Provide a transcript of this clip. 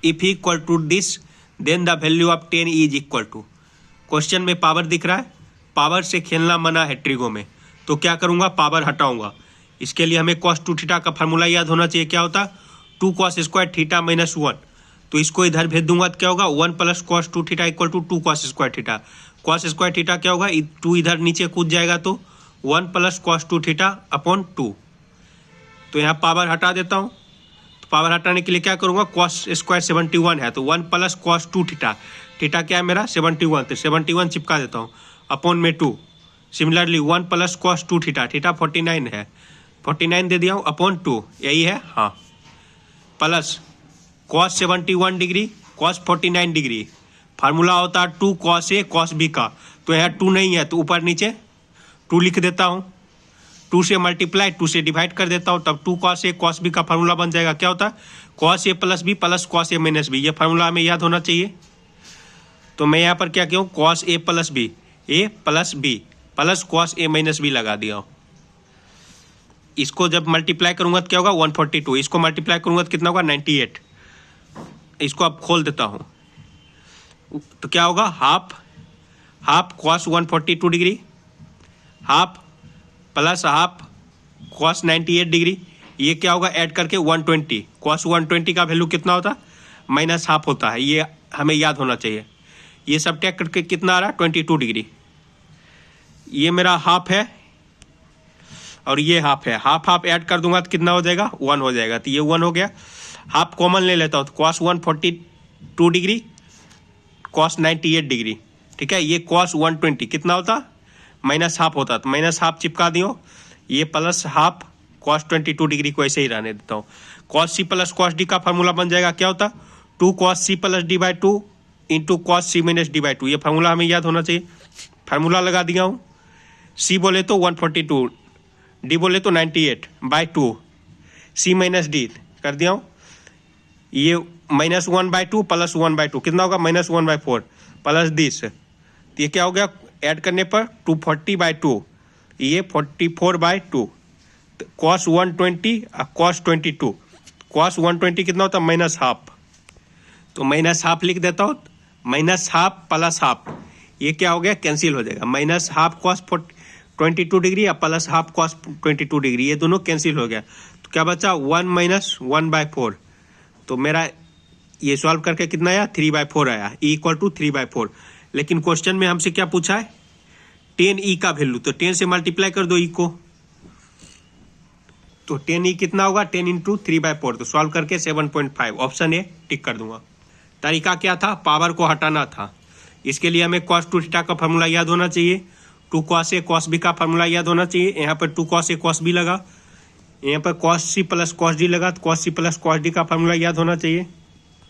If equal to this then the value of 10 is equal to. Question में power दिख रहा है, power से खेलना मना है ट्रिगो में, तो क्या करूंगा, पावर हटाऊंगा। इसके लिए हमें cos 2 थीटा का फार्मूला याद होना चाहिए। क्या होता है, 2 cos स्क्वायर थीटा माइनस 1। तो इसको इधर भेज दूंगा तो क्या होगा, 1 plus cos 2 theta equal to 2 cos square theta. cos square theta क्या होगा, 2 इधर नीचे कूद जाएगा तो 1 प्लस cos 2 थीटा अपॉन 2। तो यहाँ पावर हटा देता हूँ। तो पावर हटाने के लिए क्या करूँगा, cos स्क्वायर 71 है तो 1 प्लस cos 2 थीटा, थीटा क्या है मेरा 71, तो 71 चिपका देता हूँ अपॉन में 2। Similarly 1 plus cos 2 theta, theta 49 है, 49 दे दिया हूँ अपॉन 2, यही है हाँ। Plus cos 71 degree cos 49 degree, formula होता है 2 cos A cos B का। तो यहाँ 2 नहीं है तो ऊपर नीचे 2 लिख देता हूँ, 2 से मल्टीप्लाई 2 से डिवाइड कर देता हूँ, तब 2 cos A cos B का फार्मूला बन जाएगा। क्या होता है, cos A plus B plus cos A minus B। ये फार्मूला हमें याद होना चाहिए। तो मैं यहाँ पर क्या किया हूँ, cos A plus B, A plus B plus cos A minus B लगा दिया हूँ। इसको जब मल्टीप्लाई करूंगा तो क्या होगा 142, इसको मल्टीप्लाई करूंगा तो कितना होगा 98। इसको अब खोल देता हूँ तो क्या होगा, half cos 142 degree, half plus half cos 98 degree. ये क्या होगा, ऐड करके 120, cos 120 का वैल्यू कितना होता है, माइनस हाफ होता है। ये हमें याद होना चाहिए। ये सब टैग करके कितना आ रहा है 22 डिग्री। ये मेरा हाफ है और ये हाफ है, हाफ ऐड कर दूंगा तो कितना हो जाएगा 1 हो जाएगा। तो ये 1 हो गया। हाफ कॉमन ले लेता हूँ तो cos 142 डिग्री cos 98 डिग्री, ठीक है। ये cos 120 कितना होता, माइनस हाफ होता, तो माइनस हाफ चिपका दियो। ये प्लस हाफ cos 22 डिग्री को ऐसे ही रहने देता हूँ। cos C plus cos D का फार्मूला बन जाएगा। क्या होता, 2 cos C plus D by 2 into cos C minus D by 2। ये फार्मूला हमें याद होना चाहिए। फार्मूला लगा दिया हूँ। C बोले तो 142, D बोले तो 98 बाई 2, C माइनस D कर दिया हूँ। ये माइनस 1 बाई 2 प्लस 1 बाई 2 कितना होगा, माइनस 1 बाई 4 प्लस दिस। तो ये क्या हो गया, ऐड करने पर 240 बाई 2, ये 44 बाई 2, cos 120 cos 22, cos 120 कितना होता है माइनस हाफ। तो माइनस हाफ लिख देता हूँ, माइनस हाफ प्लस हाफ, ये क्या हो गया, कैंसिल हो जाएगा। माइनस हाफ cos 22 डिग्री या प्लस हाफ cos 22 डिग्री, ये दोनों कैंसिल हो गया। तो क्या बचा 1 माइनस 1 बाई 4। तो मेरा ये सॉल्व करके कितना आया 3/4 आया, E इक्वल टू 3/4। लेकिन क्वेश्चन में हमसे क्या पूछा है, 10E का वैल्यू, तो 10 से मल्टीप्लाई कर दो E को। तो 10E कितना होगा, 10 इंटू 3/4। तो सॉल्व करके 7.5, ऑप्शन ए टिक कर दूंगा। तरीका क्या था, पावर को हटाना था। इसके लिए हमें cos 2 थीटा का फार्मूला याद होना चाहिए, 2 cos A cos B का फार्मूला याद होना चाहिए। यहाँ पर 2 cos A cos B लगा, यहाँ पर cos C plus cos D लगा, तो cos C plus cos D का फार्मूला याद होना चाहिए।